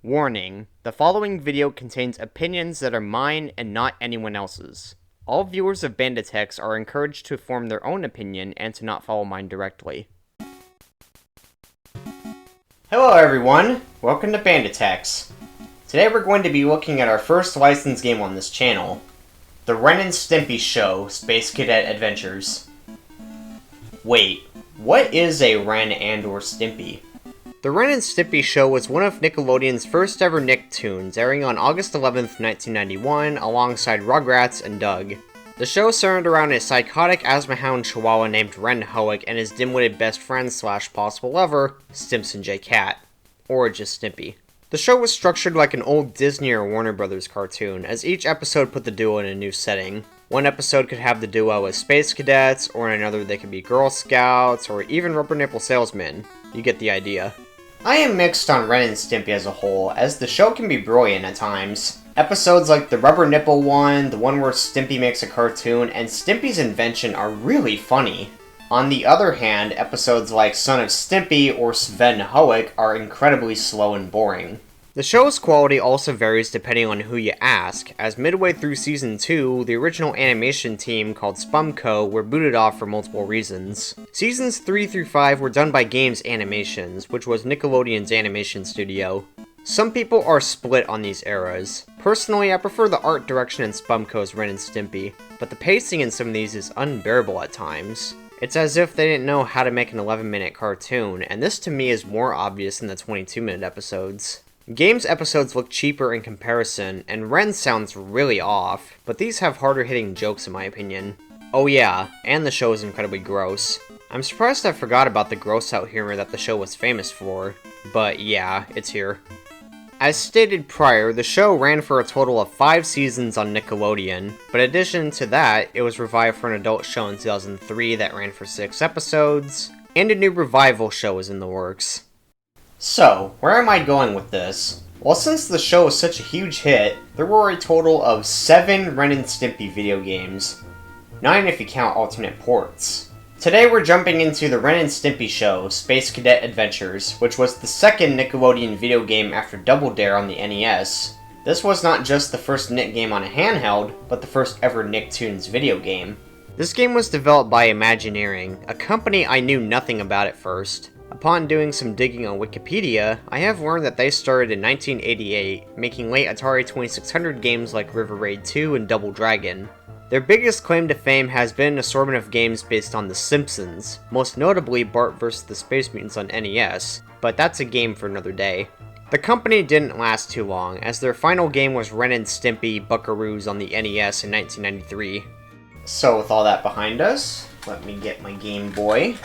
Warning, the following video contains opinions that are mine and not anyone else's. All viewers of Banditex are encouraged to form their own opinion and to not follow mine directly. Hello everyone, welcome to Banditex. Today we're going to be looking at our first licensed game on this channel, the Ren Stimpy Show Space Cadet Adventures. Wait, what is a Ren and/or Stimpy? The Ren Stimpy Show was one of Nickelodeon's first ever Nicktoons, airing on August 11th, 1991, alongside Rugrats and Doug. The show centered around a psychotic asthma hound chihuahua named Ren Hoek and his dim-witted best friend / possible lover, Stimson J. Cat. Or just Stimpy. The show was structured like an old Disney or Warner Brothers cartoon, as each episode put the duo in a new setting. One episode could have the duo as space cadets, or in another they could be Girl Scouts, or even rubber nipple salesmen. You get the idea. I am mixed on Ren and Stimpy as a whole, as the show can be brilliant at times. Episodes like the rubber nipple one, the one where Stimpy makes a cartoon, and Stimpy's invention are really funny. On the other hand, episodes like Son of Stimpy or Sven Hoek are incredibly slow and boring. The show's quality also varies depending on who you ask, as midway through Season 2, the original animation team called Spumco were booted off for multiple reasons. Seasons 3 through 5 were done by Games Animations, which was Nickelodeon's animation studio. Some people are split on these eras. Personally, I prefer the art direction in Spumco's Ren and Stimpy, but the pacing in some of these is unbearable at times. It's as if they didn't know how to make an 11-minute cartoon, and this to me is more obvious in the 22-minute episodes. Games episodes look cheaper in comparison, and Ren sounds really off, but these have harder hitting jokes in my opinion. Oh yeah, and the show is incredibly gross. I'm surprised I forgot about the gross out humor that the show was famous for, but yeah, it's here. As stated prior, the show ran for a total of 5 seasons on Nickelodeon, but in addition to that, it was revived for an adult show in 2003 that ran for 6 episodes, and a new revival show was in the works. So, where am I going with this? Well, since the show was such a huge hit, there were a total of 7 Ren and Stimpy video games. 9 if you count alternate ports. Today we're jumping into the Ren and Stimpy Show, Space Cadet Adventures, which was the second Nickelodeon video game after Double Dare on the NES. This was not just the first Nick game on a handheld, but the first ever Nicktoons video game. This game was developed by Imagineering, a company I knew nothing about at first. Upon doing some digging on Wikipedia, I have learned that they started in 1988, making late Atari 2600 games like River Raid 2 and Double Dragon. Their biggest claim to fame has been an assortment of games based on The Simpsons, most notably Bart vs. the Space Mutants on NES, but that's a game for another day. The company didn't last too long, as their final game was Ren and Stimpy Buckaroos on the NES in 1993. So with all that behind us, let me get my Game Boy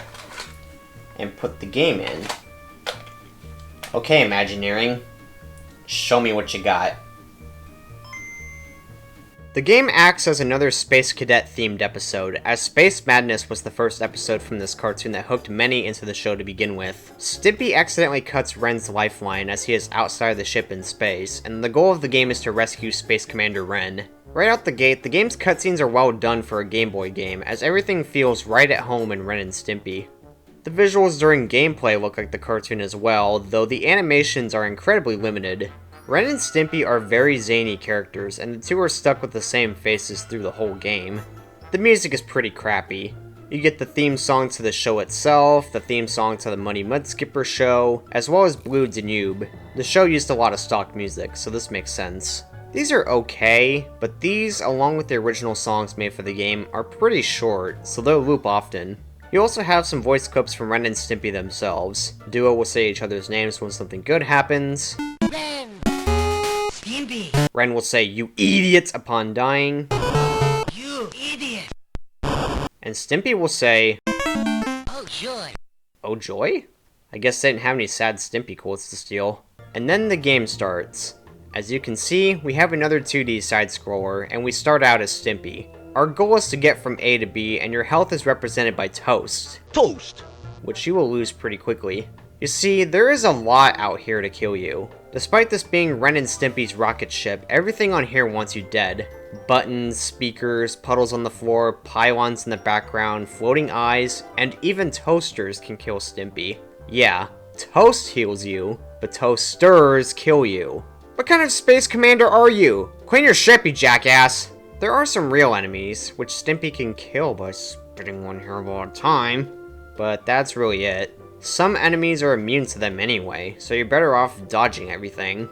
and put the game in. Okay, Imagineering, show me what you got. The game acts as another Space Cadet themed episode, as Space Madness was the first episode from this cartoon that hooked many into the show to begin with. Stimpy accidentally cuts Ren's lifeline as he is outside the ship in space, and the goal of the game is to rescue Space Commander Ren. Right out the gate, the game's cutscenes are well done for a Game Boy game, as everything feels right at home in Ren and Stimpy. The visuals during gameplay look like the cartoon as well, though the animations are incredibly limited. Ren and Stimpy are very zany characters, and the two are stuck with the same faces through the whole game. The music is pretty crappy. You get the theme song to the show itself, the theme song to the Muddy Mudskipper show, as well as Blue Danube. The show used a lot of stock music, so this makes sense. These are okay, but these, along with the original songs made for the game, are pretty short, so they'll loop often. You also have some voice clips from Ren and Stimpy themselves. The duo will say each other's names when something good happens. Ren! Stimpy! Ren will say, "You idiots," upon dying. You idiot! And Stimpy will say, "Oh joy." Oh joy? I guess they didn't have any sad Stimpy quotes to steal. And then the game starts. As you can see, we have another 2D side-scroller, and we start out as Stimpy. Our goal is to get from A to B, and your health is represented by Toast. Toast! Which you will lose pretty quickly. You see, there is a lot out here to kill you. Despite this being Ren and Stimpy's rocket ship, everything on here wants you dead. Buttons, speakers, puddles on the floor, pylons in the background, floating eyes, and even toasters can kill Stimpy. Yeah, Toast heals you. but toasters kill you. What kind of space commander are you? Clean your ship, you jackass! There are some real enemies, which Stimpy can kill by spitting one hairball at a time, but that's really it. Some enemies are immune to them anyway, so you're better off dodging everything.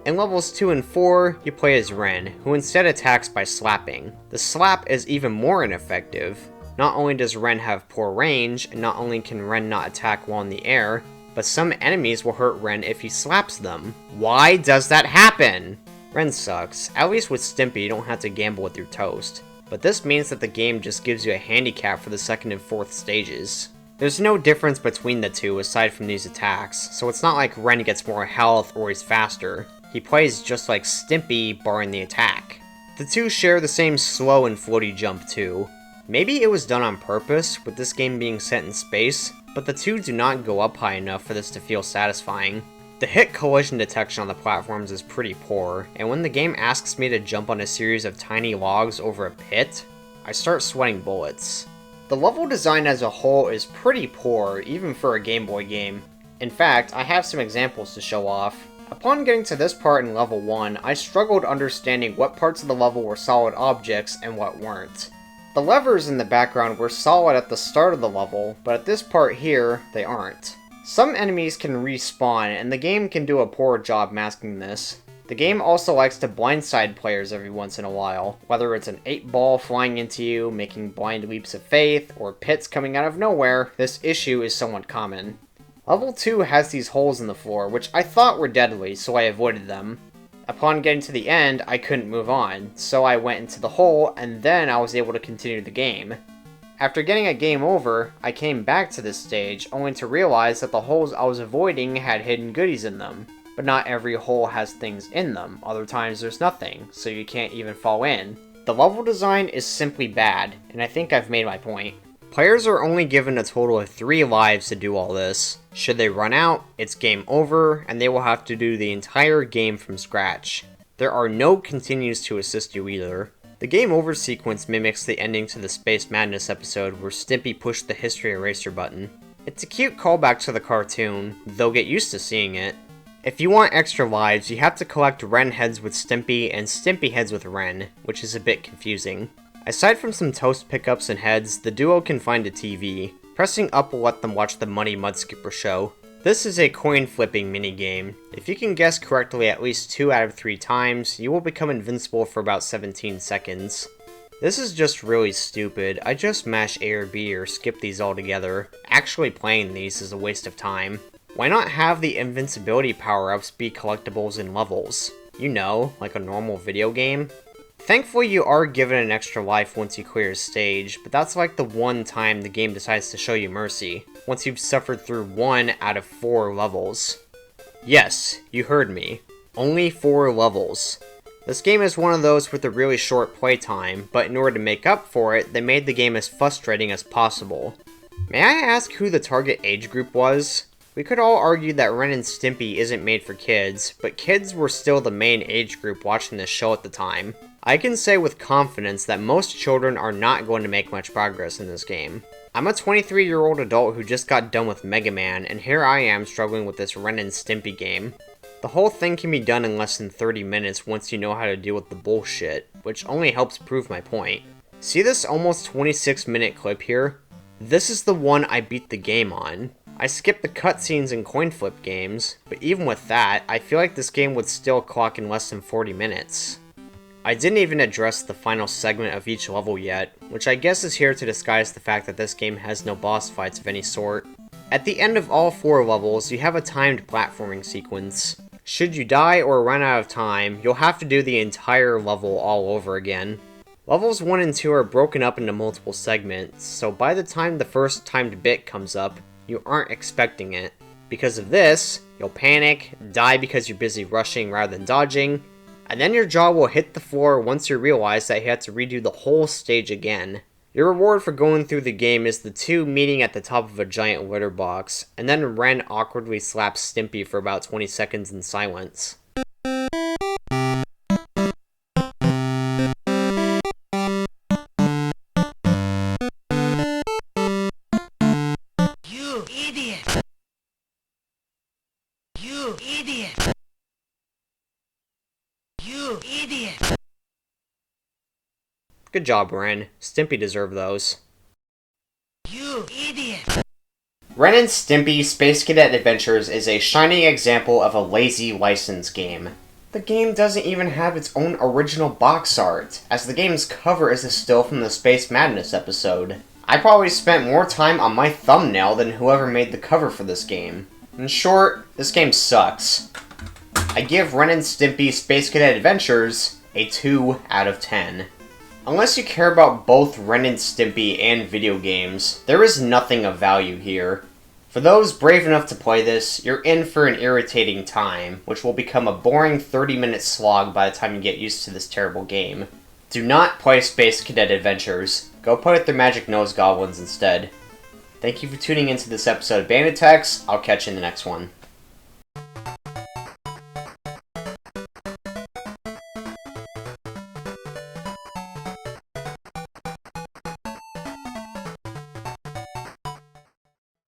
In levels 2 and 4, you play as Ren, who instead attacks by slapping. The slap is even more ineffective. Not only does Ren have poor range, and not only can Ren not attack while in the air, but some enemies will hurt Ren if he slaps them. Why does that happen? Ren sucks. At least with Stimpy you don't have to gamble with your toast. But this means that the game just gives you a handicap for the 2nd and 4th stages. There's no difference between the two aside from these attacks, so it's not like Ren gets more health or he's faster. He plays just like Stimpy, barring the attack. The two share the same slow and floaty jump too. Maybe it was done on purpose, with this game being set in space, but the two do not go up high enough for this to feel satisfying. The hit collision detection on the platforms is pretty poor, and when the game asks me to jump on a series of tiny logs over a pit, I start sweating bullets. The level design as a whole is pretty poor, even for a Game Boy game. In fact, I have some examples to show off. Upon getting to this part in level 1, I struggled understanding what parts of the level were solid objects and what weren't. The levers in the background were solid at the start of the level, but at this part here, they aren't. Some enemies can respawn, and the game can do a poor job masking this. The game also likes to blindside players every once in a while, whether it's an 8-ball flying into you, making blind leaps of faith, or pits coming out of nowhere. This issue is somewhat common. Level 2 has these holes in the floor, which I thought were deadly, so I avoided them. Upon getting to the end, I couldn't move on, so I went into the hole, and then I was able to continue the game. After getting a game over, I came back to this stage, only to realize that the holes I was avoiding had hidden goodies in them. But not every hole has things in them, other times there's nothing, so you can't even fall in. The level design is simply bad, and I think I've made my point. Players are only given a total of 3 lives to do all this. Should they run out, it's game over, and they will have to do the entire game from scratch. There are no continues to assist you either. The game over sequence mimics the ending to the Space Madness episode where Stimpy pushed the history eraser button. It's a cute callback to the cartoon, though get used to seeing it. If you want extra lives, you have to collect Ren heads with Stimpy and Stimpy heads with Ren, which is a bit confusing. Aside from some toast pickups and heads, the duo can find a TV. Pressing up will let them watch the Muddy Mudskipper show. This is a coin flipping minigame. If you can guess correctly at least 2 out of 3 times, you will become invincible for about 17 seconds. This is just really stupid. I just mash A or B or skip these altogether. Actually playing these is a waste of time. Why not have the invincibility power-ups be collectibles in levels? You know, like a normal video game? Thankfully you are given an extra life once you clear a stage, but that's like the one time the game decides to show you mercy, once you've suffered through 1 out of 4 levels. Yes, you heard me. Only 4 levels. This game is one of those with a really short playtime, but in order to make up for it, they made the game as frustrating as possible. May I ask who the target age group was? We could all argue that Ren and Stimpy isn't made for kids, but kids were still the main age group watching this show at the time. I can say with confidence that most children are not going to make much progress in this game. I'm a 23-year-old adult who just got done with Mega Man, and here I am struggling with this Ren and Stimpy game. The whole thing can be done in less than 30 minutes once you know how to deal with the bullshit, which only helps prove my point. See this almost 26-minute clip here? This is the one I beat the game on. I skipped the cutscenes in coin flip games, but even with that, I feel like this game would still clock in less than 40 minutes. I didn't even address the final segment of each level yet, which I guess is here to disguise the fact that this game has no boss fights of any sort. At the end of all 4 levels, you have a timed platforming sequence. Should you die or run out of time, you'll have to do the entire level all over again. Levels 1 and 2 are broken up into multiple segments, so by the time the first timed bit comes up, you aren't expecting it. Because of this, you'll panic, die because you're busy rushing rather than dodging, and then your jaw will hit the floor once you realize that you have to redo the whole stage again. Your reward for going through the game is the 2 meeting at the top of a giant litter box, and then Ren awkwardly slaps Stimpy for about 20 seconds in silence. You idiot! You idiot! Good job, Ren. Stimpy deserved those. You idiot! Ren and Stimpy Space Cadet Adventures is a shining example of a lazy license game. The game doesn't even have its own original box art, as the game's cover is a still from the Space Madness episode. I probably spent more time on my thumbnail than whoever made the cover for this game. In short, this game sucks. I give Ren and Stimpy Space Cadet Adventures a 2 out of 10. Unless you care about both Ren and Stimpy and video games, there is nothing of value here. For those brave enough to play this, you're in for an irritating time, which will become a boring 30-minute slog by the time you get used to this terrible game. Do not play Space Cadet Adventures. Go play with the Magic Nose Goblins instead. Thank you for tuning into this episode of Banditex. I'll catch you in the next one.